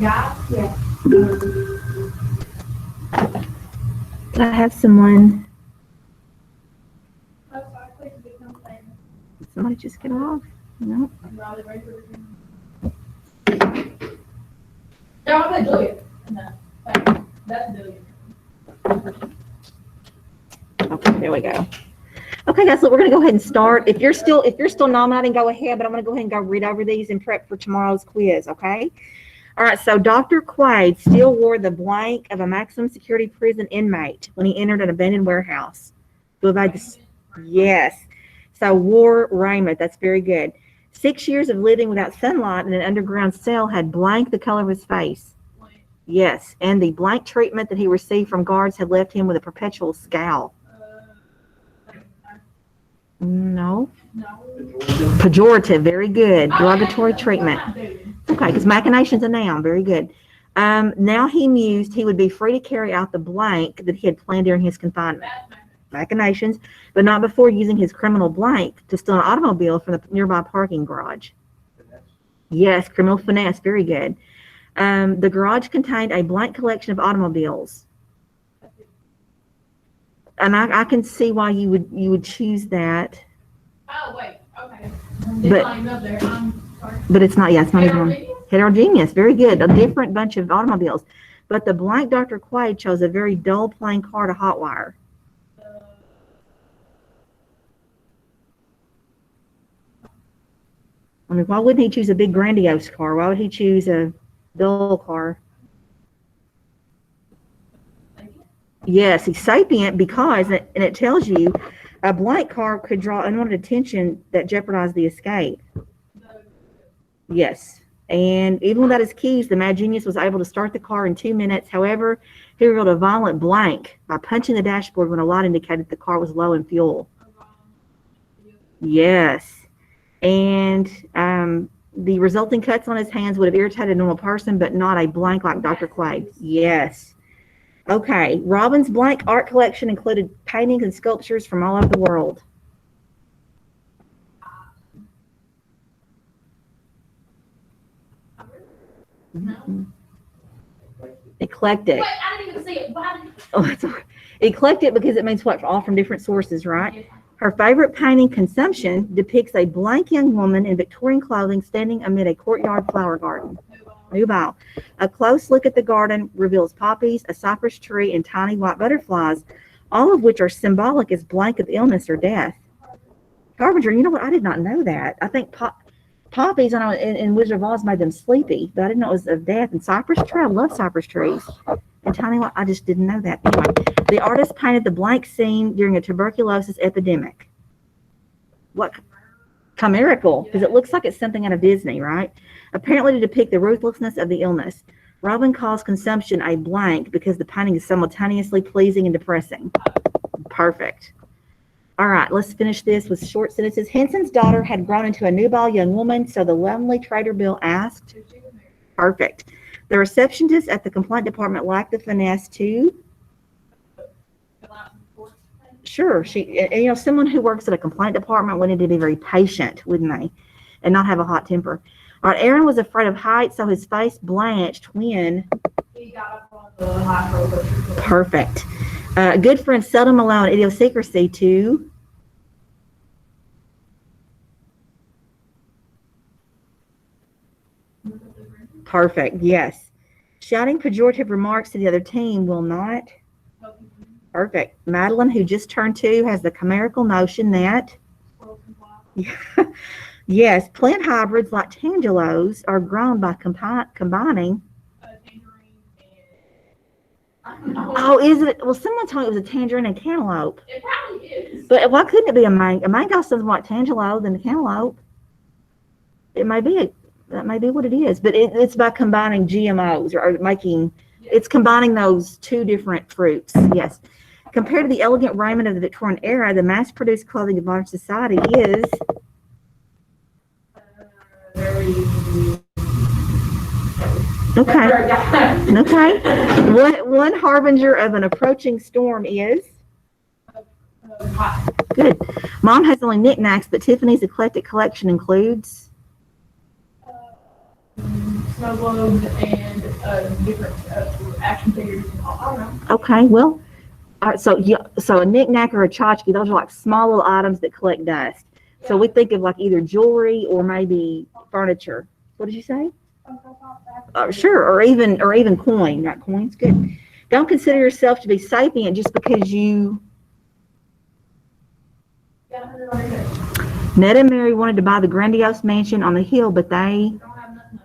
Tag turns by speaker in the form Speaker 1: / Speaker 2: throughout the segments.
Speaker 1: Yeah. Yeah.
Speaker 2: Did I have someone? Somebody just get off? No.
Speaker 1: No, I'm gonna do it. No, that's Julia.
Speaker 2: Okay, there we go. Okay, guys, so we're gonna go ahead and start. If you're still nominating, go ahead. But I'm gonna go ahead and go read over these and prep for tomorrow's quiz. Okay. All right. So Dr. Quaid still wore the blank of a maximum security prison inmate when he entered an abandoned warehouse. Yes. So wore raiment. That's very good. 6 years of living without sunlight in an underground cell had blank the color of his face. Yes, and the blank treatment that he received from guards had left him with a perpetual scowl. No. Pejorative, very good. Derogatory treatment. Okay, because machination's a noun, very good. Now he mused he would be free to carry out the blank that he had planned during his confinement. Machinations, but not before using his criminal blank to steal an automobile from the nearby parking garage. Yes, criminal finesse, very good. The garage contained a blank collection of automobiles. And I can see why you would choose that.
Speaker 1: Oh, wait, okay.
Speaker 2: But it's not, yeah, it's not even heterogeneous. Very good. A different bunch of automobiles. But the blank Dr. Quaid chose a very dull plain car to hotwire. I mean, why wouldn't he choose a big grandiose car? Why would he choose a dull car? Yes, he's sapient because, and it tells you, a blank car could draw unwanted attention that jeopardized the escape. Yes, and even without his keys, the mad genius was able to start the car in 2 minutes. However, he revealed a violent blank by punching the dashboard when a light indicated the car was low in fuel. Yes, and the resulting cuts on his hands would have irritated a normal person, but not a blank like Dr. Quaid. Yes. Okay, Robin's blank art collection included paintings and sculptures from all over the world. Mm-hmm. Eclectic.
Speaker 1: Wait, I didn't even see it.
Speaker 2: Oh, it's okay. Eclectic because it means what? All from different sources, right? Her favorite painting, Consumption, depicts a blank young woman in Victorian clothing standing amid a courtyard flower garden. Move. A close look at the garden reveals poppies, a cypress tree, and tiny white butterflies, all of which are symbolic as blank of illness or death. Harbinger, you know what? I did not know that. I think poppies in Wizard of Oz made them sleepy, but I didn't know it was of death. And cypress tree, I love cypress trees. And tiny white, I just didn't know that. Anyway, the artist painted the blank scene during a tuberculosis epidemic. What? Chimerical, because it looks like it's something out of Disney, right? Apparently to depict the ruthlessness of the illness. Robin calls Consumption a blank because the painting is simultaneously pleasing and depressing. Perfect. All right, let's finish this with short sentences. Henson's daughter had grown into a nubile young woman, so the lonely Trader Bill asked. Perfect. The receptionist at the complaint department lacked the finesse to. Sure, someone who works at a complaint department wanted to be very patient, wouldn't they? And not have a hot temper. All right, Aaron was afraid of heights, so his face blanched when
Speaker 1: he got up on the high roller.
Speaker 2: Perfect. Good friends seldom allow an idiosyncrasy to. Perfect, yes. Shouting pejorative remarks to the other team will not. Perfect. Madeline, who just turned 2, has the chimerical notion that. Yes, plant hybrids like tangelos are grown by combining. Oh, is it? Well, someone told me it was a tangerine and cantaloupe.
Speaker 1: It probably is.
Speaker 2: But why couldn't it be a mango? A mango sounds more like tangelo than a cantaloupe. It may be. That may be what it is. But it's by combining GMOs or making. It's combining those 2 different fruits. Yes. Compared to the elegant raiment of the Victorian era, the mass-produced clothing of modern society is. Okay. One harbinger of an approaching storm is. Good. Mom has only knickknacks, but Tiffany's eclectic collection includes.
Speaker 1: Snow globes and different, action figures, I don't know.
Speaker 2: Okay, well, all right, so so a knick-knack or a tchotchke, those are like small little items that collect dust. So we think of like either jewelry or maybe furniture. What did you say? Sure, or even coin, not coins, good. Don't consider yourself to be sapient just because you.
Speaker 1: Got 100 on your head.
Speaker 2: Ned and Mary wanted to buy the grandiose mansion on the hill, but they.
Speaker 1: Don't have nothing else.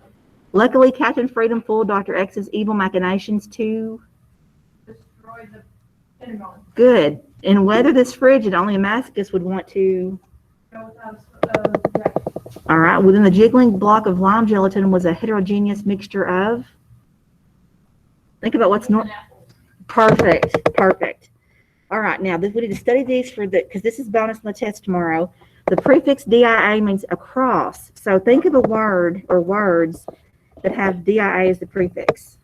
Speaker 2: Luckily, Captain Freedom fooled Dr. X's evil machinations to.
Speaker 1: Destroy the Pentagon.
Speaker 2: Good. In weather this frigid, only a masochist would want to.
Speaker 1: Go without, yeah.
Speaker 2: All right. Within the jiggling block of lime gelatin was a heterogeneous mixture of. Think about what's
Speaker 1: An apple.
Speaker 2: Perfect. All right. Now, we need to study these because this is bonus on the test tomorrow. The prefix DIA means across. So think of a word or words that have DIA as the prefix.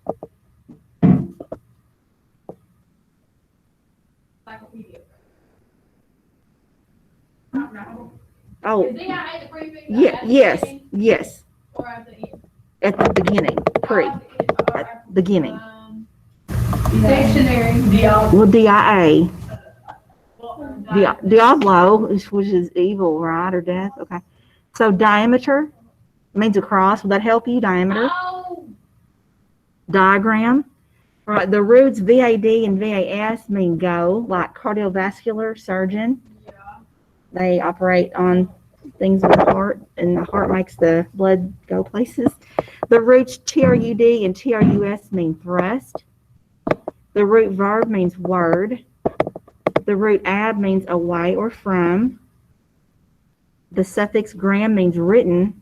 Speaker 1: Encyclopedia. I don't know.
Speaker 2: Oh,
Speaker 1: Is DIA the prefix?
Speaker 2: yeah,
Speaker 1: at the
Speaker 2: yes,
Speaker 1: beginning
Speaker 2: yes.
Speaker 1: Or at the end?
Speaker 2: At the beginning, pre,
Speaker 1: At the end, or
Speaker 2: at the beginning.
Speaker 1: Dictionary.
Speaker 2: Well, DIA.
Speaker 1: Well,
Speaker 2: Diablo, which is evil, right, or death. Okay. So diameter means across. Will that help you? Diameter.
Speaker 1: Oh,
Speaker 2: Diagram. All right. The roots VAD and VAS mean go, like cardiovascular surgeon.
Speaker 1: yeah.
Speaker 2: They operate on things with the heart, and the heart makes the blood go places. The roots TRUD and TRUS mean thrust. The root verb means word. The root ab means away or from. The suffix gram means written.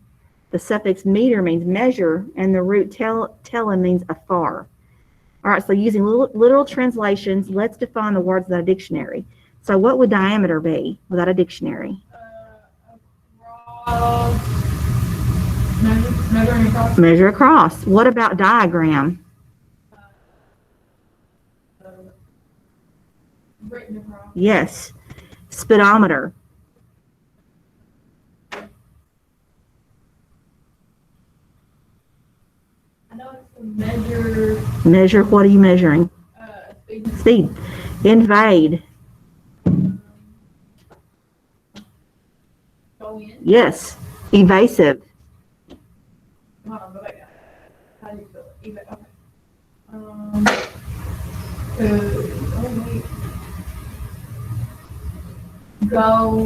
Speaker 2: The suffix meter means measure. And the root tele means afar. All right, so using literal translations, let's define the words without a dictionary. So what would diameter be without a dictionary?
Speaker 1: Measuring across.
Speaker 2: Measure across. What about diagram?
Speaker 1: Written across.
Speaker 2: Yes. Speedometer.
Speaker 1: I know it's to measure,
Speaker 2: Measure, what are you measuring?
Speaker 1: speed.
Speaker 2: Speed. Invade.
Speaker 1: Go in.
Speaker 2: Yes. Evasive.
Speaker 1: Hold on, go back down. How do you spell it? Even, okay. Oh wait. Go.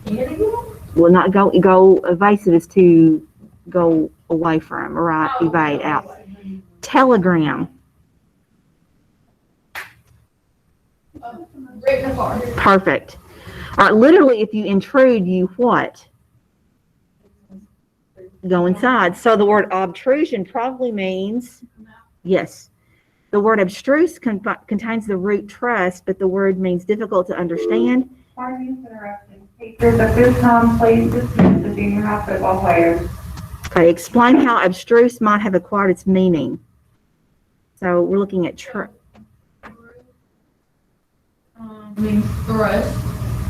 Speaker 1: In again?
Speaker 2: Well, not go evasive is to go away from, right?
Speaker 1: Oh,
Speaker 2: Evade
Speaker 1: okay.
Speaker 2: out. Telegram.
Speaker 1: Written apart.
Speaker 2: Perfect. All right, literally, if you intrude, you what? Go inside. So the word obtrusion probably means, yes. The word abstruse contains the root trust, but the word means difficult to understand.
Speaker 3: Pardon me for interrupting. Teachers, at this time, please dismiss the junior high football players.
Speaker 2: Okay, explain how abstruse might have acquired its meaning. So we're looking at
Speaker 1: Means thrust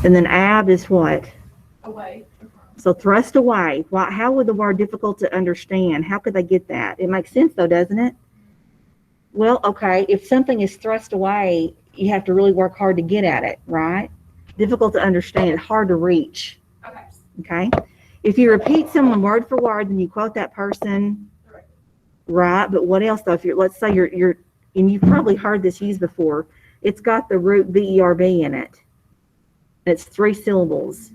Speaker 2: and then ab is what?
Speaker 1: away.
Speaker 2: So thrust away. Why? How would the word difficult to understand? How could they get that? It makes sense though, doesn't it? Well, okay, if something is thrust away, you have to really work hard to get at it, right? Difficult to understand, hard to reach,
Speaker 1: Okay.
Speaker 2: okay? If you repeat someone word for word, then you quote that person, right? But what else though? If let's say you're, and you've probably heard this used before, it's got the root verb in it. It's 3 syllables.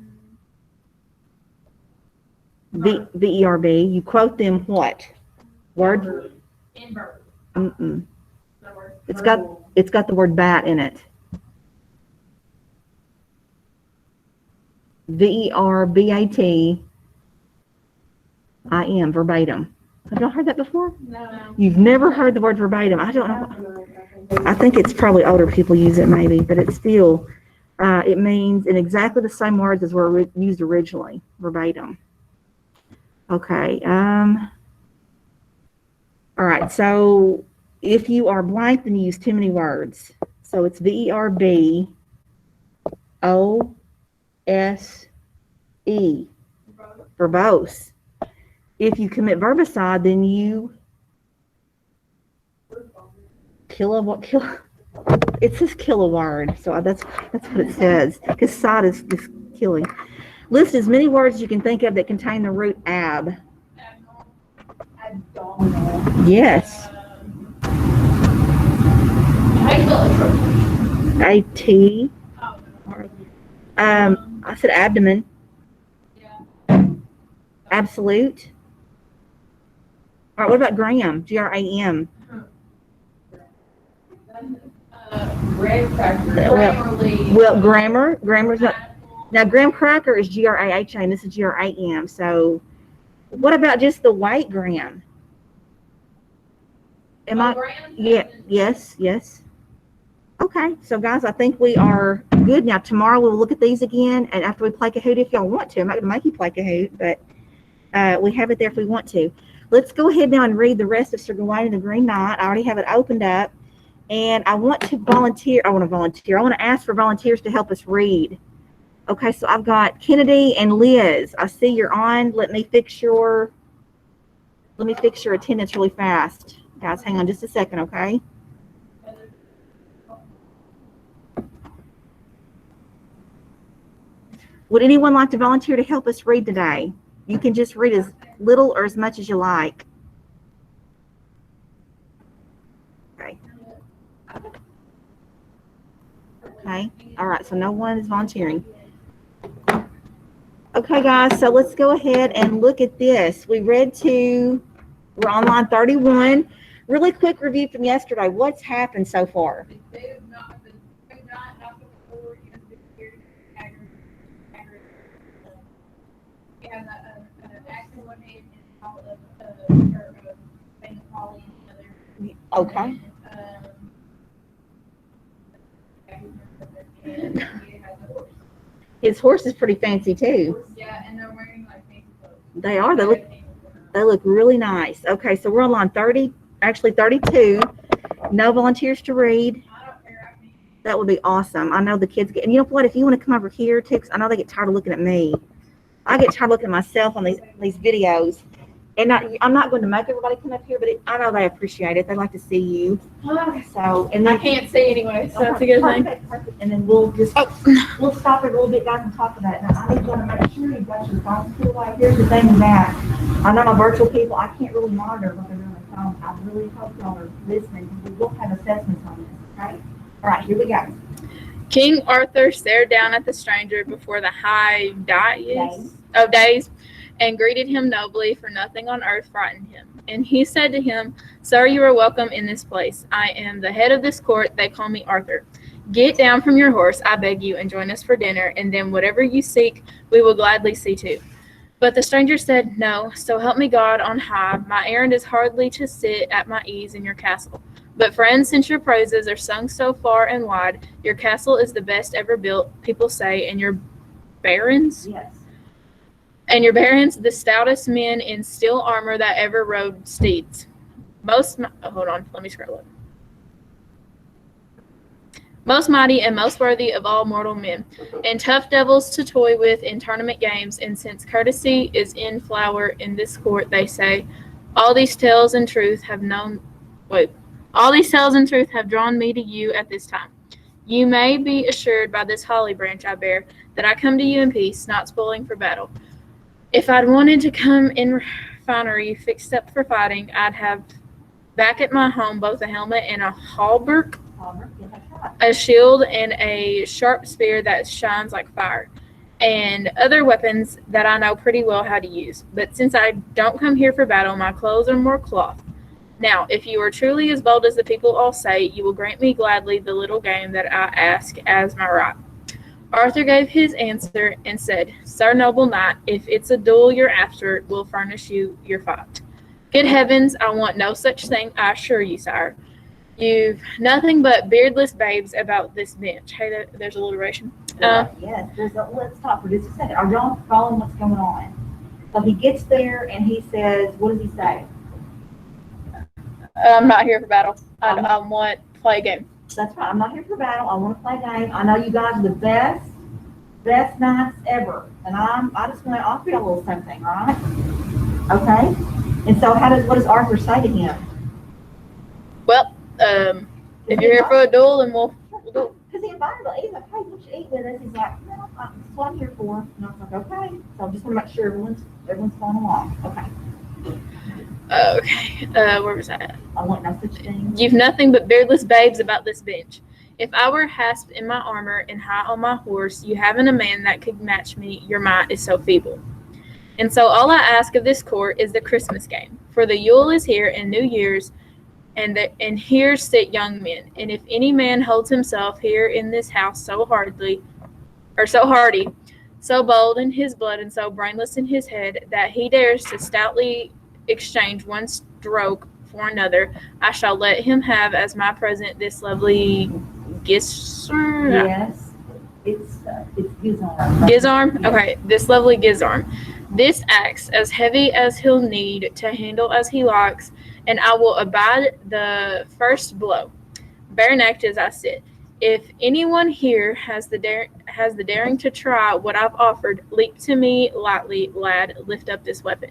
Speaker 2: Verb. You quote them what? Word?
Speaker 1: Invert.
Speaker 2: Mm-mm.
Speaker 1: That word.
Speaker 2: It's got the word bat in it. VERBAT. I am verbatim. Have y'all heard that before?
Speaker 1: No.
Speaker 2: You've never heard the word verbatim. I don't know. I think it's probably older people use it maybe, but it's still, it means in exactly the same words as were used originally, verbatim. Okay. All right. So if you are blank, then you use too many words. So it's VERBOSE. Verbose. If you commit verbicide, then you it says kill a word, so that's what it says, because side is killing. List as many words as you can think of that contain the root ab.
Speaker 1: Abdominal.
Speaker 2: Yes.
Speaker 1: How you spell it?
Speaker 2: A-T.
Speaker 1: Oh,
Speaker 2: I said abdomen.
Speaker 1: yeah.
Speaker 2: Absolute. All right, what about gram? G-R-A-M.
Speaker 1: Graham cracker.
Speaker 2: Well, grammar's not. Now, graham cracker is G-R-A-H-A, and this is G-R-A-M. So, what about just the white gram? Am I? Yeah. Yes. Okay. So, guys, I think we are good. Now, tomorrow we'll look at these again, and after we play Kahoot, if y'all want to. I'm not going to make you play Kahoot, but we have it there if we want to. Let's go ahead now and read the rest of Sir Gawain and the Green Knight. I already have it opened up, and I want to volunteer. I want to ask for volunteers to help us read. Okay, so I've got Kennedy and Liz. I see you're on. Let me fix your attendance really fast. Guys, hang on just a second, okay? Would anyone like to volunteer to help us read today? You can just read as little or as much as you like. Okay. All right, so no one is volunteering. Okay, guys, so let's go ahead and look at this. We're on line 31. Really quick review from yesterday. What's happened so far? Okay. His horse is pretty fancy too.
Speaker 1: Yeah, and they're wearing like fancy clothes.
Speaker 2: They are. They look really nice. Okay, so we're on line 30, actually 32. No volunteers to read.
Speaker 1: I don't care. I mean,
Speaker 2: That would be awesome. I know the kids get, and you know what? If you want to come over here too, 'cause I know they get tired of looking at me. I get tired of looking at myself on these videos. And I'm not going to make everybody come up here, but I know they appreciate it. They like to see you. So, and
Speaker 1: I
Speaker 2: then
Speaker 1: can't see anyway, so that's a good thing.
Speaker 2: Perfect. And then we'll stop it a little bit, guys, and talk about it. Now, I need you to make sure you've got your phones put away. Here's the thing with that. I know my virtual people, I can't really monitor what they're doing on the phone. I really hope y'all are listening, because we will have assessments on this, okay? All right, here we go.
Speaker 4: King Arthur stared down at the stranger before the high days and greeted him nobly, for nothing on earth frightened him. And he said to him, "Sir, you are welcome in this place. I am the head of this court. They call me Arthur. Get down from your horse, I beg you, and join us for dinner, and then whatever you seek, we will gladly see to." But the stranger said, "No, so help me God on high, my errand is hardly to sit at my ease in your castle. But friends, since your praises are sung so far and wide, your castle is the best ever built, people say, and your barons?
Speaker 2: Yes.
Speaker 4: And your barons, the stoutest men in steel armor that ever rode steeds. Hold on, let me scroll up. Most mighty and most worthy of all mortal men, and tough devils to toy with in tournament games, and since courtesy is in flower in this court, they say, all these tales in truth have drawn me to you at this time. You may be assured by this holly branch I bear, that I come to you in peace, not spoiling for battle. If I'd wanted to come in finery fixed up for fighting, I'd have back at my home both a helmet and a hauberk, a shield and a sharp spear that shines like fire, and other weapons that I know pretty well how to use. But since I don't come here for battle, my clothes are more cloth. Now, if you are truly as bold as the people all say, you will grant me gladly the little game that I ask as my right." Arthur gave his answer and said, "Sir noble knight, if it's a duel you're after, we'll furnish you your fight." "Good heavens, I want no such thing, I assure you, sire. You've nothing but beardless babes about this bench." Hey, there's alliteration.
Speaker 2: Yes, let's stop for just a second. Are y'all following what's going on? So he gets there and he says, what does he say?
Speaker 4: I'm not here for battle. I want to play a game.
Speaker 2: That's right. I'm not here for battle. I want to play a game. I know you guys are the best knights ever. And I just want to offer you a little something, right? Okay? And so what does Arthur say to him?
Speaker 4: Well, if you're here for a duel, then we'll do it.
Speaker 2: Because he invited him, he's like, hey, won't you eat with us? He's like, no, that's what I'm here for. And I was like, okay. So I just want to make sure everyone's going along. Okay.
Speaker 4: Okay, where was that?
Speaker 2: I want no such thing.
Speaker 4: You've nothing but beardless babes about this bench. If I were hasped in my armor and high on my horse, you haven't a man that could match me, your might is so feeble. And so all I ask of this court is the Christmas game. For the Yule is here and New Year's, and here sit young men. And if any man holds himself here in this house so hardy, so bold in his blood and so brainless in his head, that he dares to stoutly exchange one stroke for another, I shall let him have as my present this lovely Gizarm.
Speaker 2: Yes. It's Gizarm.
Speaker 4: Gizarm? Okay, this lovely Gizarm. This axe, as heavy as he'll need to handle as he likes, and I will abide the first blow. Bare necked as I sit. If anyone here has the daring to try what I've offered, leap to me lightly, lad, lift up this weapon.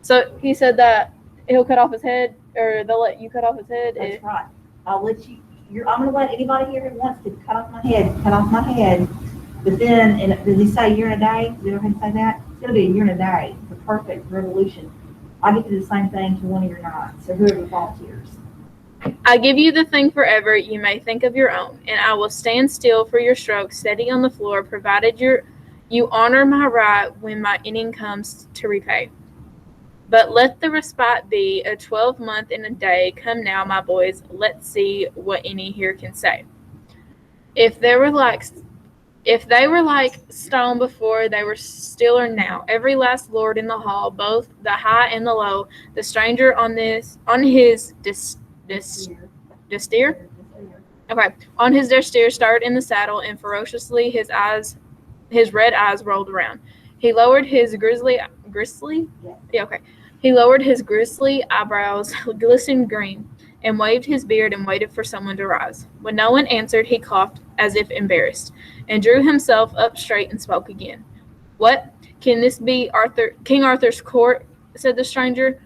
Speaker 4: So he said that he'll cut off his head, or they'll let you cut off his head.
Speaker 2: That's right. I'll let you. I'm going to let anybody here who wants to cut off my head. But then, does he say a year and a day? Did you ever say that? It's going to be a year and a day. It's a perfect revolution. I get to do the same thing to one of your knights, or whoever volunteers.
Speaker 4: I give you the thing forever. You may think of your own, and I will stand still for your stroke, steady on the floor, provided you honor my right when my inning comes to repay. But let the respite be a 12-month and a day. Come now, my boys, let's see what any here can say. If they were like stone before, they were still are now. Every last lord in the hall, both the high and the low, the stranger on his desterre. Okay, on his desterre, started in the saddle, and ferociously his red eyes rolled around. He lowered his grisly. Yeah, okay. He lowered his grisly eyebrows, glistened green, and waved his beard and waited for someone to rise. When no one answered, he coughed as if embarrassed, and drew himself up straight and spoke again. What? Can this be King Arthur's court? Said the stranger,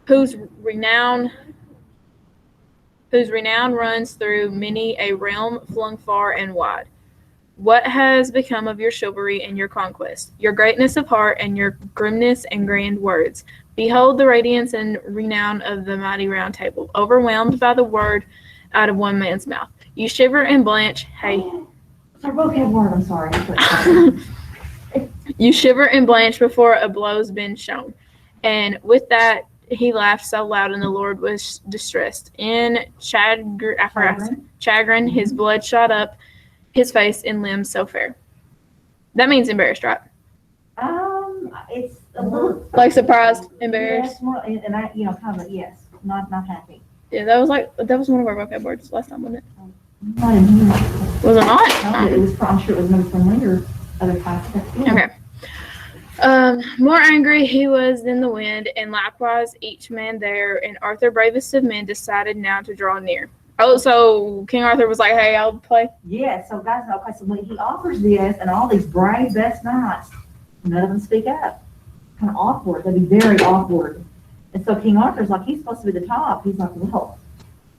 Speaker 4: whose renown runs through many a realm flung far and wide. What has become of your chivalry and your conquest, your greatness of heart and your grimness and grand words? Behold the radiance and renown of the mighty Round Table, overwhelmed by the word out of one man's mouth. You shiver and blanch. Hey.
Speaker 2: Sorry, vocab word, I'm sorry.
Speaker 4: You shiver and blanch before a blow's been shown. And with that, he laughed so loud, and the Lord was distressed. In chagrin, his blood shot up his face and limbs so fair. That means embarrassed, right?
Speaker 2: It's a little
Speaker 4: like surprised, embarrassed.
Speaker 2: Yes, more, and I, kind of yes, not happy.
Speaker 4: Yeah, that was one of our vocab words last time, wasn't it?
Speaker 2: Not in here.
Speaker 4: Was it not?
Speaker 2: No, it was. I'm sure it was maybe from later other classes. Yeah.
Speaker 4: Okay. More angry he was than the wind, and likewise each man there. And Arthur, bravest of men, decided now to draw near. Oh, so King Arthur was like, "Hey, I'll play."
Speaker 2: Yeah. So guys, okay. So when he offers this, and all these brave best knights, none of them speak up. Kind of awkward. That'd be very awkward. And so King Arthur's like, he's supposed to be the top. He's like, well,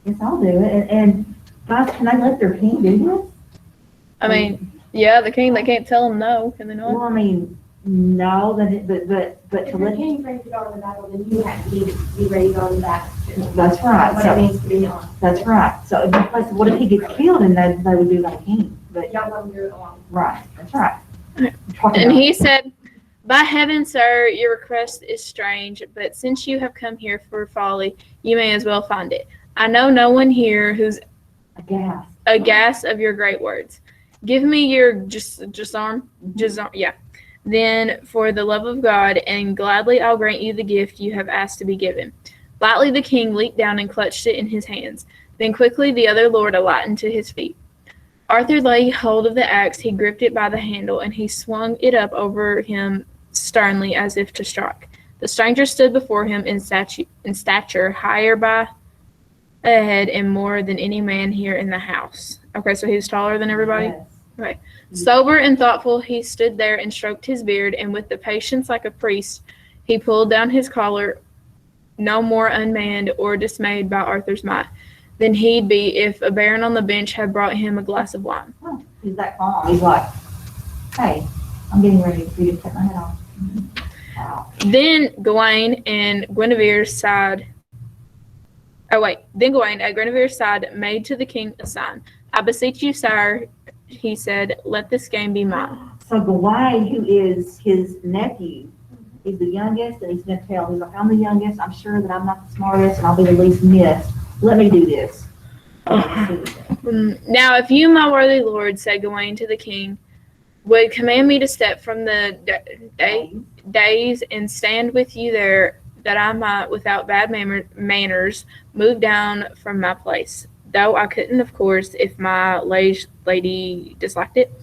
Speaker 2: yes, I'll do it. And guys, can they let their king do this?
Speaker 4: I mean, yeah, the king. They can't tell him no, can they not?
Speaker 2: Well, I mean, no, but
Speaker 1: If
Speaker 2: to
Speaker 1: the
Speaker 2: let
Speaker 1: king ready to go to the battle, then you have to be ready to go to the battle.
Speaker 2: That's right.
Speaker 1: What
Speaker 2: So
Speaker 1: it means to be on.
Speaker 2: that's right. So what if he gets killed and they would do like a king? But
Speaker 1: Y'all let them do it along.
Speaker 2: right, that's right.
Speaker 4: And he said, "By heaven, sir, your request is strange, but since you have come here for folly, you may as well find it. I know no one here who's aghast of your great words. Give me your Gizarm, yeah. Then, for the love of God, and gladly I'll grant you the gift you have asked to be given." Lightly the king leaped down and clutched it in his hands. Then quickly the other lord alighted to his feet. Arthur laid hold of the axe, he gripped it by the handle, and he swung it up over him sternly as if to strike. The stranger stood before him in stature higher by a head and more than any man here in the house. Okay, so he was taller than everybody?
Speaker 2: Yes.
Speaker 4: Okay. Sober and thoughtful, he stood there and stroked his beard, and with the patience like a priest, He pulled down his collar, no more unmanned or dismayed by Arthur's might than he'd be if a baron on the bench had brought him a glass of wine.
Speaker 2: Oh, he's that calm. He's like, hey, I'm getting ready for you to take my head off. Wow.
Speaker 4: Then Gawain and Guinevere's side. Then Gawain at Guinevere's side made to the king a sign. I beseech you, sire, he said, let this game be mine.
Speaker 2: So Gawain, who is his nephew, he's the youngest, and he's going to tell, he's like, I'm the youngest, I'm sure that I'm not the smartest, and I'll be the least missed. Let me do this.
Speaker 4: Now, if you, my worthy lord, said Gawain to the king, would command me to step from the dais and stand with you there, that I might, without bad manners, move down from my place. Though I couldn't, of course, if my lady disliked it,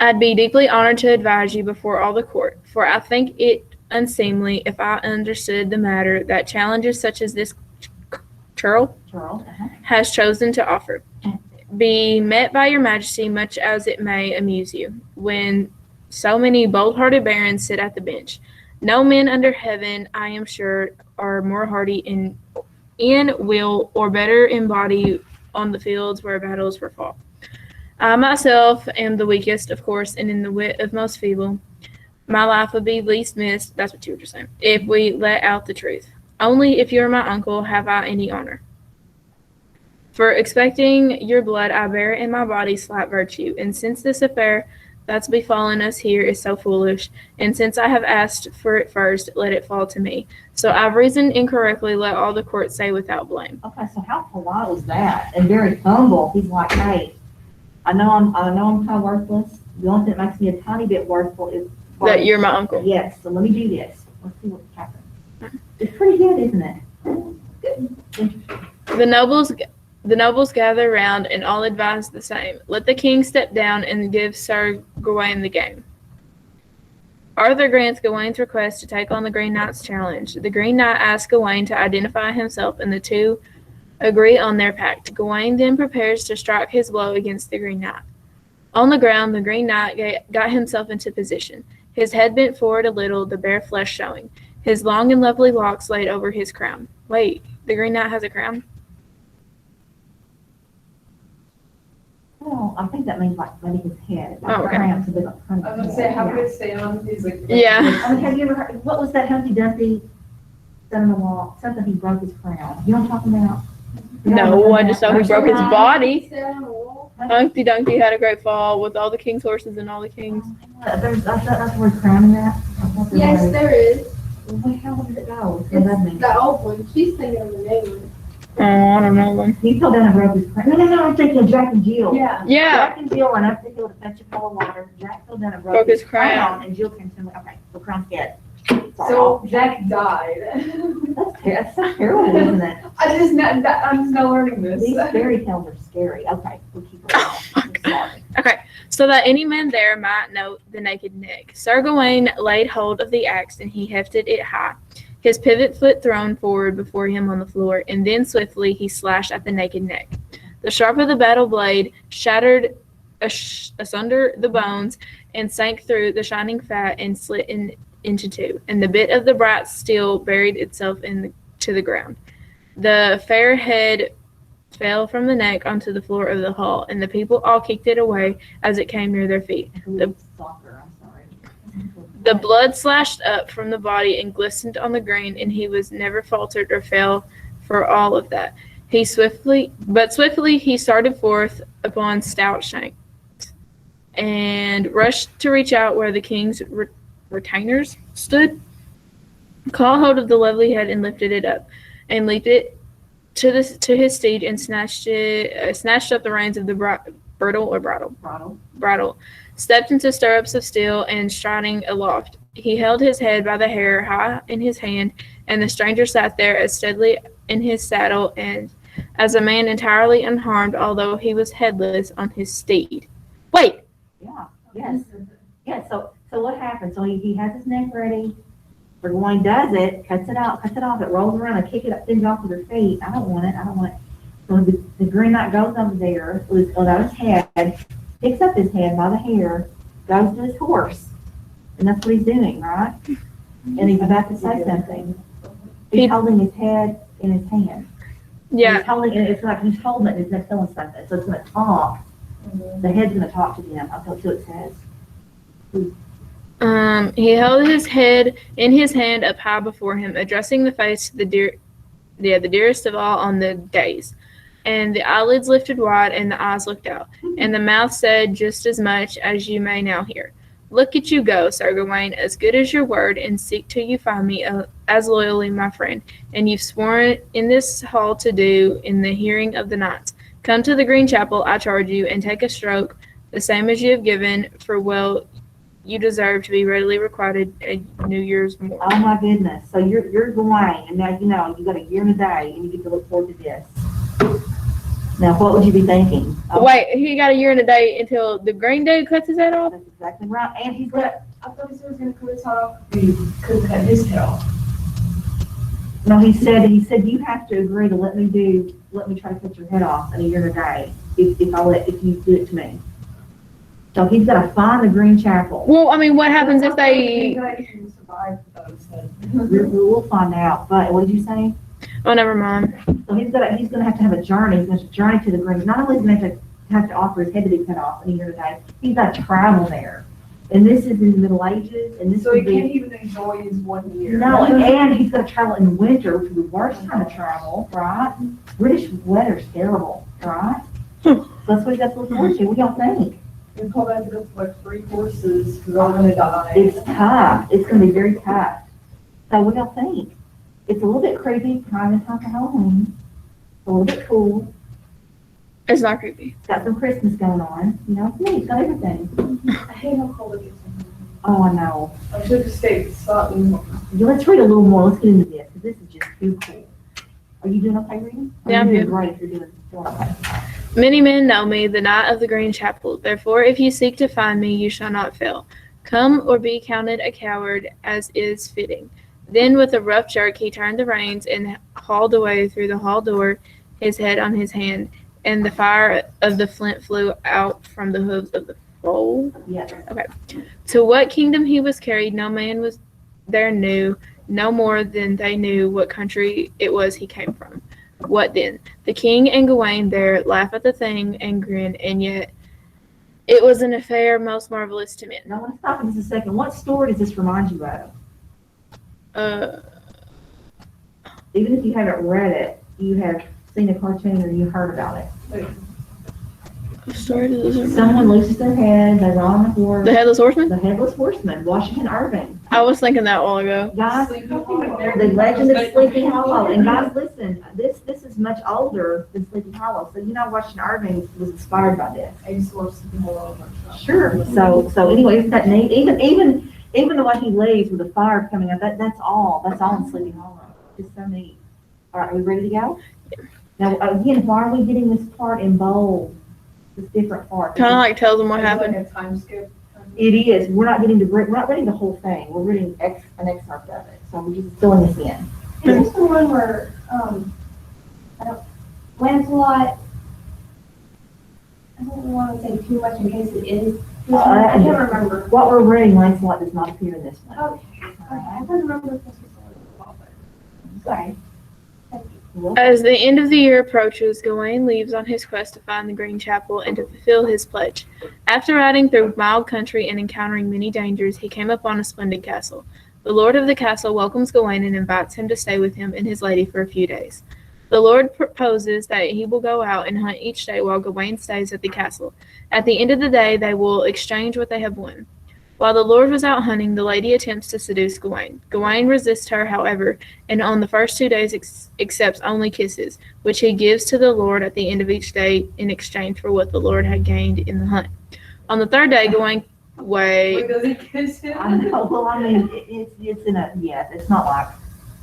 Speaker 4: I'd be deeply honored to advise you before all the court, for I think it unseemly, if I understood the matter, that challenges such as this churl has chosen to offer be met by your majesty, much as it may amuse you, when so many bold-hearted barons sit at the bench. No men under heaven, I am sure, are more hardy in will or better in body on the fields where battles were fought. I myself am the weakest, of course, and in the wit of most feeble. My life would be least missed, that's what you were just saying, if we let out the truth. Only if you're my uncle have I any honor. For expecting your blood, I bear in my body slight virtue, and since this affair that's befallen us here is so foolish, and since I have asked for it first, let it fall to me. So I've reasoned incorrectly, let all the court say without blame.
Speaker 2: Okay, so how polite was that? And very humble. He's like, hey, I know I'm kind of worthless. The only thing that makes me a tiny bit worthful is
Speaker 4: That you're my uncle.
Speaker 2: Yes, so let me do this. Let's see what happens. It's pretty good, isn't it? Good.
Speaker 4: The nobles gather round and all advise the same. Let the king step down and give Sir Gawain the game. Arthur grants Gawain's request to take on the Green Knight's challenge. The Green Knight asks Gawain to identify himself, and the two agree on their pact. Gawain then prepares to strike his blow against the Green Knight. On the ground, the Green Knight got himself into position, his head bent forward a little, the bare flesh showing, his long and lovely locks laid over his crown. Wait, the Green Knight has a crown?
Speaker 2: Well, I think that means like maybe his head.
Speaker 4: Oh, okay.
Speaker 2: Crown's a bit like
Speaker 1: I was gonna say, how would it stay on? He's like,
Speaker 4: Yeah.
Speaker 2: I mean, have you ever heard, what was that Humpty Dumpty son in the wall? Something he broke his crown. You know what I'm talking about? You know
Speaker 4: No,
Speaker 2: what
Speaker 4: I
Speaker 2: I'm
Speaker 4: just
Speaker 2: talking
Speaker 4: know he
Speaker 2: about?
Speaker 4: broke his body.
Speaker 1: Well,
Speaker 4: Humpty Dumpty had a great fall with all the king's horses and all the kings.
Speaker 2: There's, I thought that's the word crown in that. I thought there
Speaker 1: yes,
Speaker 2: was.
Speaker 1: there is.
Speaker 2: Well, how does it go? What does that mean?
Speaker 1: It's the old one. She's thinking of the new one.
Speaker 4: Oh, I don't know one.
Speaker 2: He fell down and broke his crown. No, I'm thinking of Jack and Jill.
Speaker 1: Yeah.
Speaker 4: Yeah.
Speaker 2: Jack and Jill went up the hill to fetch a bowl of water. Jack fell down and
Speaker 4: Broke
Speaker 2: broke
Speaker 4: his
Speaker 2: his
Speaker 4: crown.
Speaker 2: crown. And Jill came to him, okay, the crown's dead.
Speaker 1: So Jack died.
Speaker 2: That's so terrible, isn't it?
Speaker 1: I'm just not learning this.
Speaker 2: These fairy tales are scary. Okay, we'll keep it
Speaker 4: Oh,
Speaker 2: going. I'm sorry.
Speaker 4: Okay, so that any man there might note the naked neck. Sir Gawain laid hold of the axe, and he hefted it high, his pivot foot thrown forward before him on the floor, and then swiftly he slashed at the naked neck. The sharp of the battle blade shattered asunder the bones and sank through the shining fat and slit into two, and the bit of the bright steel buried itself to the ground. The fair head fell from the neck onto the floor of the hall, and the people all kicked it away as it came near their feet.
Speaker 2: Soccer, I'm sorry.
Speaker 4: The blood slashed up from the body and glistened on the green, and he was never faltered or fell for all of that. Swiftly he started forth upon stout shanks and rushed to reach out where the king's retainers stood, caught hold of the lovely head and lifted it up, and leaped it to his steed and snatched up the reins of the bridle, stepped into stirrups of steel, and striding aloft, he held his head by the hair high in his hand, and the stranger sat there as steadily in his saddle and as a man entirely unharmed, although he was headless on his steed. Wait.
Speaker 2: Yeah, yes. Yeah, so what happens? So he has his neck ready. For Gawain does it, cuts it off, it rolls around and kick it up, things off with her feet. I don't want it. So the Green Knight goes over there without his head, picks up his head by the hair, goes to his horse. And that's what he's doing, right? and he's about to say something. He's holding his head in his hand.
Speaker 4: Yeah.
Speaker 2: He's holding, and it's like he's holding it and it's not telling something. So it's gonna talk. The head's gonna talk to them until it says.
Speaker 4: He held his head in his hand up high before him, addressing the face to the dearest of all on the days. And the eyelids lifted wide, and the eyes looked out, and the mouth said just as much as you may now hear. Look at you go, Sir Gawain, as good as your word, and seek till you find me as loyally my friend. And you've sworn in this hall to do in the hearing of the knights. Come to the Green Chapel, I charge you, and take a stroke, the same as you have given, for well you deserve to be readily requited a New Year's more.
Speaker 2: Oh my goodness. So you're Gawain, and now you know you got a year and a day, and you get to look forward to this. Now, what would you be thinking? Oh,
Speaker 4: Wait, he got a year and a day until the Green Dude cuts his head off?
Speaker 2: that's exactly right. And he's got,
Speaker 1: I thought he said he was gonna cut his head off. He couldn't cut his head off.
Speaker 2: no, he said you have to agree to let me try to cut your head off in a year and a day if you do it to me. So he's got to find the Green Chapel.
Speaker 4: Well, I mean, what happens if they...
Speaker 1: You guys can survive those then.
Speaker 2: We'll find out. But what did you say?
Speaker 4: Oh, never mind.
Speaker 2: So he's gonna have a journey. He's gonna journey to the Green. Not only is he gonna have to offer his head to be cut off in a year and a day, he's got to travel there. And this is in the Middle Ages, and this
Speaker 1: So he
Speaker 2: would be
Speaker 1: can't even enjoy his 1 year.
Speaker 2: no, and he's got to travel in winter, which is the worst time to travel, right? British weather's terrible, right? So that's what he got to look forward to. What do y'all think?
Speaker 1: We pulled out to go for like 3 horses, because they're all gonna die.
Speaker 2: It's tough. It's gonna be very tough. So what do y'all think? It's a little bit creepy, kind of time for Halloween. A little bit cool.
Speaker 4: It's not creepy.
Speaker 2: It's got some Christmas going on. You know, it's neat. It's got everything.
Speaker 1: I hate how cold it gets.
Speaker 2: Oh, I know.
Speaker 1: I took a steak, something.
Speaker 2: Yeah, let's read a little more. Let's get into this, because this is just too cool. Are you doing okay reading?
Speaker 4: Yeah, I'm
Speaker 2: doing
Speaker 4: good.
Speaker 2: great if you're doing okay.
Speaker 4: Many men know me, the Knight of the Green Chapel. Therefore, if you seek to find me, you shall not fail. Come or be counted a coward, as is fitting. Then, with a rough jerk, he turned the reins and hauled away through the hall door, his head on his hand, and the fire of the flint flew out from the hooves of the foal.
Speaker 2: Yeah.
Speaker 4: To what kingdom he was carried, no man was there knew, no more than they knew what country it was he came from. What then? The king and Gawain there laugh at the thing and grin, and yet it was an affair most marvelous to men.
Speaker 2: Now, I want to stop in just a second. What story does this remind you of? Even if you haven't read it, you have seen a cartoon or you heard about it.
Speaker 4: Story does it remind-
Speaker 2: Someone loses their head, they ride on a horse.
Speaker 4: The Headless Horseman?
Speaker 2: The Headless Horseman, Washington Irving.
Speaker 4: I was thinking that a while ago.
Speaker 2: Guys,
Speaker 1: Sleepy Hollow.
Speaker 2: the legend of Sleepy Hollow. And guys, listen, this is much older than Sleepy Hollow. So you know Washington Irving was inspired by this.
Speaker 1: I used to watch Sleepy Hollow.
Speaker 2: Sure. So anyway, isn't that neat? Even the way he leaves with the fire coming out, that's all in Sleepy Hollow. It's so neat. All right, are we ready to go? Now, again, why are we getting this part in bold? This different part?
Speaker 4: Kind of like tells them what
Speaker 1: It's
Speaker 4: happened.
Speaker 1: like a time skip.
Speaker 2: It is. We're not reading the whole thing. We're reading an excerpt of it. So we're just filling this in.
Speaker 5: Is this the one where, Lancelot, I don't want to say too much in case it is. I can't remember.
Speaker 2: What we're reading, Lancelot does not appear in this one.
Speaker 5: Okay, I couldn't remember if this was the one. Sorry. Thank you.
Speaker 4: As the end of the year approaches, Gawain leaves on his quest to find the Green Chapel and to fulfill his pledge. After riding through mild country and encountering many dangers, he came upon a splendid castle. The lord of the castle welcomes Gawain and invites him to stay with him and his lady for a few days. The lord proposes that he will go out and hunt each day while Gawain stays at the castle. At the end of the day, they will exchange what they have won. While the lord was out hunting, the lady attempts to seduce Gawain. Gawain resists her, however, and on the first 2 days accepts only kisses, which he gives to the lord at the end of each day in exchange for what the lord had gained in the hunt. On the third day, Gawain
Speaker 1: Does he kiss him?
Speaker 2: I know. Well, I mean, it's in a, yes, it's not like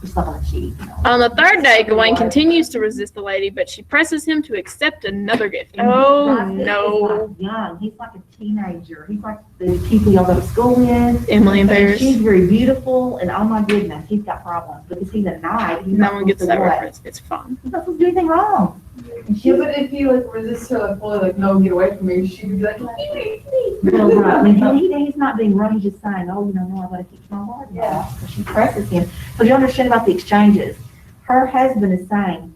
Speaker 2: just like on the cheek, you know.
Speaker 4: On the third day, Gawain continues to resist the lady, but she presses him to accept another gift.
Speaker 2: And
Speaker 4: Oh,
Speaker 2: Bryce is
Speaker 4: no.
Speaker 2: like young. He's like a teenager. He's like the people y'all go to school with.
Speaker 4: Emily and
Speaker 2: And
Speaker 4: Paris.
Speaker 2: she's very beautiful, and oh my goodness, he's got problems because he's a knight. He's
Speaker 4: No
Speaker 2: not
Speaker 4: one gets
Speaker 2: supposed
Speaker 4: that
Speaker 2: to what?
Speaker 4: reference. It's fun.
Speaker 2: He's not supposed to do anything wrong. And she
Speaker 1: Yeah, but if he like resists her, like fully, like, no, get away from me, she would be like,
Speaker 2: Well, right. I mean, he's not being wrong, he's just saying, oh, no, I gotta keep my word.
Speaker 1: Yeah.
Speaker 2: So she presses him. So you understand about the exchanges. Her husband is saying,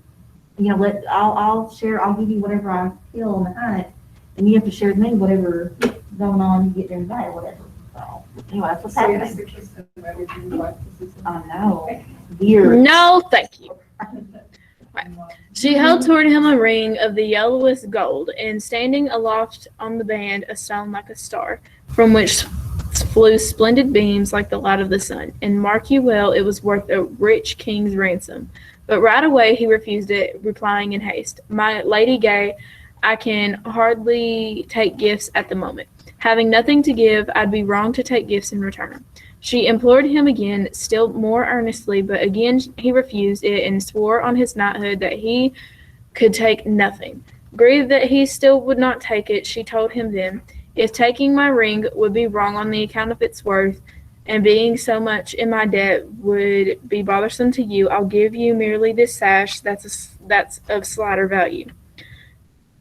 Speaker 2: I'll share, I'll give you whatever I feel on the hunt, and you have to share with me whatever going on, you get during the day or whatever. So, anyway, that's what's
Speaker 1: so he has
Speaker 2: happening.
Speaker 1: to kiss him every time he likes to see
Speaker 2: I know. Years.
Speaker 4: No, thank you.
Speaker 1: something.
Speaker 4: She held toward him a ring of the yellowest gold, and standing aloft on the band, a stone like a star, from which flew splendid beams like the light of the sun. And mark you well, it was worth a rich king's ransom. But right away he refused it, replying in haste, "My lady gay, I can hardly take gifts at the moment. Having nothing to give, I'd be wrong to take gifts in return." She implored him again, still more earnestly, but again he refused it and swore on his knighthood that he could take nothing. Grieved that he still would not take it, she told him then, "If taking my ring would be wrong on the account of its worth, and being so much in my debt would be bothersome to you, I'll give you merely this sash that's of slighter value."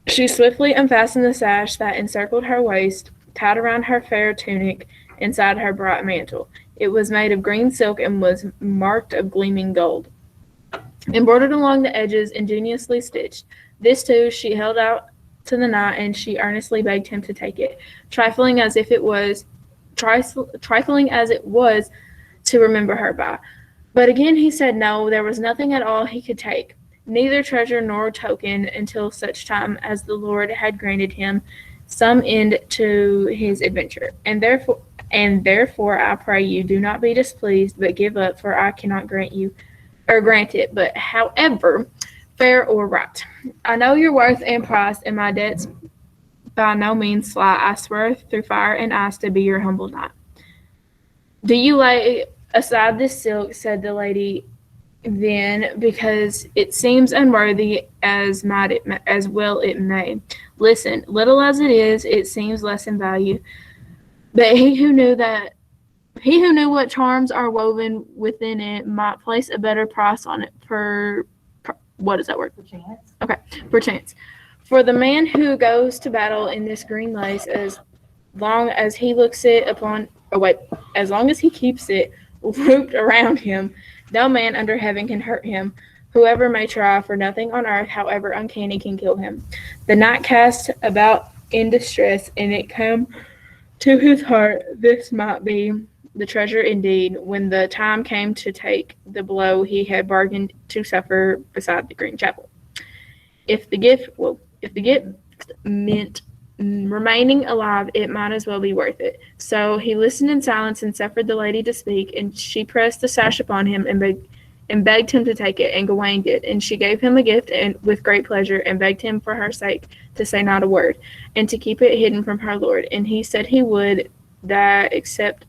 Speaker 4: She swiftly unfastened the sash that encircled her waist, tied around her fair tunic, inside her bright mantle. It was made of green silk and was marked of gleaming gold, embroidered along the edges, ingeniously stitched. This too she held out to the knight, and she earnestly begged him to take it, trifling as it was to remember her by. But again he said no, there was nothing at all he could take, neither treasure nor token, until such time as the Lord had granted him some end to his adventure. And therefore I pray you, do not be displeased, but give up, for I cannot grant it, but however fair or right. I know your worth and price, and my debts by no means slight. I swear through fire and ice to be your humble knight. Do you lay aside this silk, said the lady then, because it seems unworthy, as well it may. Listen, little as it is, it seems less in value. But he who knew what charms are woven within it might place a better price on it what is that word?
Speaker 2: Perchance.
Speaker 4: Okay, perchance. For the man who goes to battle in this green lace, as long as he keeps it looped around him, no man under heaven can hurt him. Whoever may try, for nothing on earth, however uncanny, can kill him. The knight cast about in distress, and it came to his heart this might be the treasure indeed, when the time came to take the blow he had bargained to suffer beside the green chapel. If the gift meant remaining alive, it might as well be worth it. So he listened in silence and suffered the lady to speak, and she pressed the sash upon him and begged him to take it, and Gawain did. And she gave him a gift and with great pleasure, and begged him for her sake to say not a word, and to keep it hidden from her lord. And he said he would, that except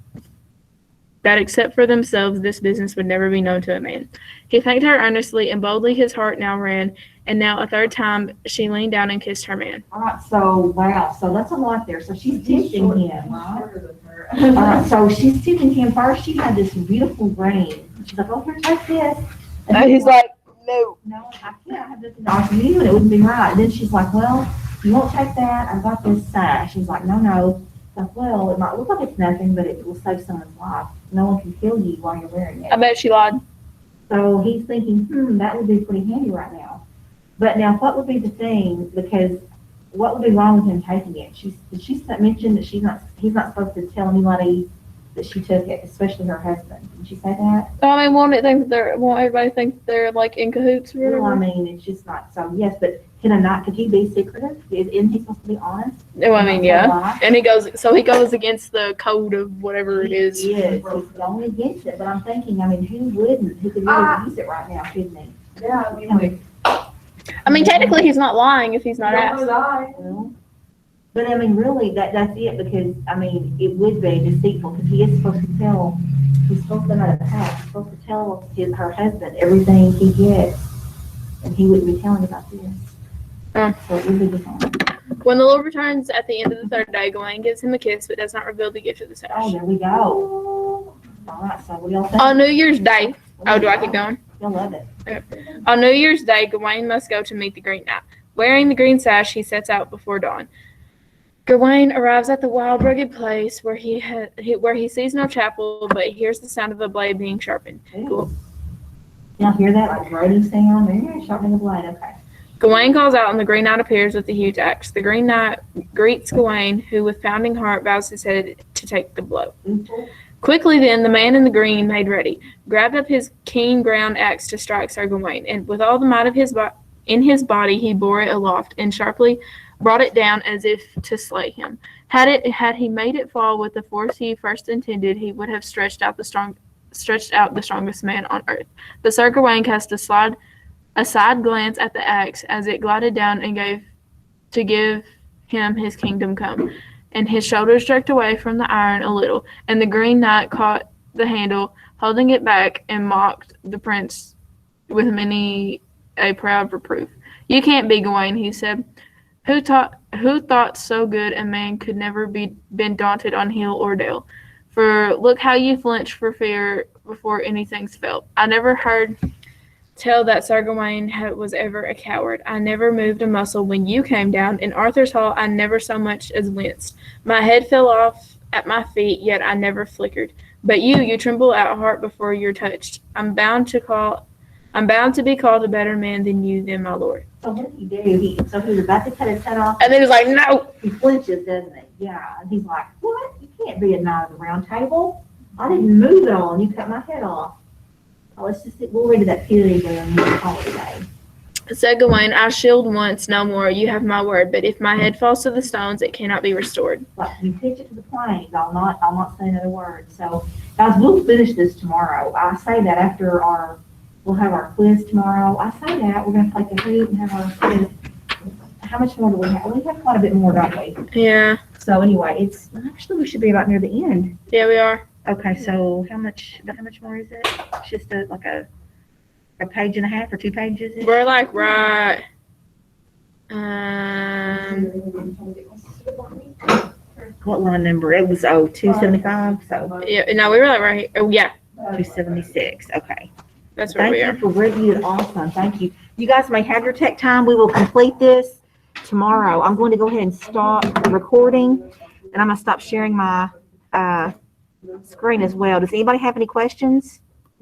Speaker 4: for themselves this business would never be known to a man. He thanked her earnestly, and boldly his heart now ran, and now a third time she leaned down and kissed her man.
Speaker 2: All right, so wow, so that's a lot there. So she's tempting him, right?
Speaker 1: Shorter than her.
Speaker 2: All right, so she's tempting him. First, she had this beautiful ring. She's like, "Oh, here, take this." And
Speaker 4: He's like, no.
Speaker 2: "No, I can't. I have nothing to offer you, and it wouldn't be right." And then she's like, "Well, you won't take that. I've got this sash." He's like, "No." Like, well, it might look like it's nothing, but it will save someone's life. No one can kill you while you're wearing it.
Speaker 4: I bet she lied.
Speaker 2: So he's thinking, that would be pretty handy right now. But now, what would be the thing? Because what would be wrong with him taking it? Did she mention that he's not supposed to tell anybody that she took it, especially her husband? Did she say that?
Speaker 4: I mean, won't everybody think they're like in cahoots or
Speaker 2: Well, I
Speaker 4: whatever?
Speaker 2: mean, it's just not. So yes, but could he be secretive? Isn't he supposed to be honest?
Speaker 4: No, I mean,
Speaker 2: Not
Speaker 4: yeah.
Speaker 2: lie?
Speaker 4: And he goes against the code of whatever it is.
Speaker 2: Yes, he's going against it. But I'm thinking, I mean, who wouldn't? Who could really use it right now, couldn't he?
Speaker 1: Yeah, I mean, like,
Speaker 4: I mean, technically he's not lying if he's not
Speaker 1: don't
Speaker 4: asked.
Speaker 1: lie.
Speaker 2: Well, but I mean, really, that's it, because, I mean, it would be deceitful, because he is supposed to tell, he's supposed to know the past, he's supposed to tell her husband everything he gets, and he wouldn't be telling about this. So it would be dishonest.
Speaker 4: When the Lord returns at the end of the third day, Gawain gives him a kiss, but does not reveal the gift of the
Speaker 2: Oh,
Speaker 4: sash.
Speaker 2: there we go. All right, so what do y'all think?
Speaker 4: On New Year's Day.
Speaker 2: What do
Speaker 4: Oh,
Speaker 2: you
Speaker 4: do I
Speaker 2: think?
Speaker 4: keep going?
Speaker 2: You'll love it.
Speaker 4: On New Year's Day, Gawain must go to meet the Green Knight. Wearing the green sash, he sets out before dawn. Gawain arrives at the wild, rugged place where he sees no chapel, but hears the sound of a blade being sharpened.
Speaker 2: Cool. Y'all hear that? Like writing sound? Maybe sharpening the blade. Okay.
Speaker 4: Gawain calls out, and the Green Knight appears with the huge axe. The Green Knight greets Gawain, who with pounding heart bows his head to take the blow. Quickly then, the man in the green made ready, grabbed up his keen ground axe to strike Sir Gawain, and with all the might of his body, he bore it aloft and sharply brought it down as if to slay him. Had he made it fall with the force he first intended, he would have stretched out the strongest man on earth. But Sir Gawain cast a side glance at the axe as it glided down and give him his kingdom come. And his shoulders jerked away from the iron a little, and the Green Knight caught the handle, holding it back, and mocked the prince with many a proud reproof. "You can't be, Gawain," he said. Who thought so good a man could never been daunted on hill or dale? For look how you flinch for fear before anything's felt. I never heard tell that Sir Gawain was ever a coward. I never moved a muscle when you came down. In Arthur's hall I never so much as winced. My head fell off at my feet, yet I never flickered. But you tremble at heart before you're touched. I'm bound to be called a better man than you, then, my lord.
Speaker 2: So what did he do? So he was about to cut his head off.
Speaker 4: And then he's like, no.
Speaker 2: He flinches, doesn't he? Yeah. And he's like, what? You can't be a knight of the round table. I didn't move at all, and you cut my head off. Oh, we'll read that period during the holiday.
Speaker 4: Said Gawain, I shield once, no more. You have my word. But if my head falls to the stones, it cannot be restored.
Speaker 2: Like, you pitch it to the plains. I'll not say another word. So, guys, we'll finish this tomorrow. I say that after we'll have our quiz tomorrow. I say that we're going to play Kahoot and have our quiz. How much more do we have? We have quite a bit more, don't we?
Speaker 4: Yeah.
Speaker 2: So anyway, we should be about near the end.
Speaker 4: Yeah, we are.
Speaker 2: Okay, so how much more is it? It's just a page and a half or 2 pages?
Speaker 4: We're like right.
Speaker 2: What line number? It was 275. So
Speaker 4: Yeah. No, we were like right here. Oh yeah.
Speaker 2: 276. Okay.
Speaker 4: That's where we are.
Speaker 2: Thank you for reviewing. Awesome. Thank you. You guys may have your tech time. We will complete this tomorrow. I'm going to go ahead and stop recording, and I'm going to stop sharing my screen as well. Does anybody have any questions?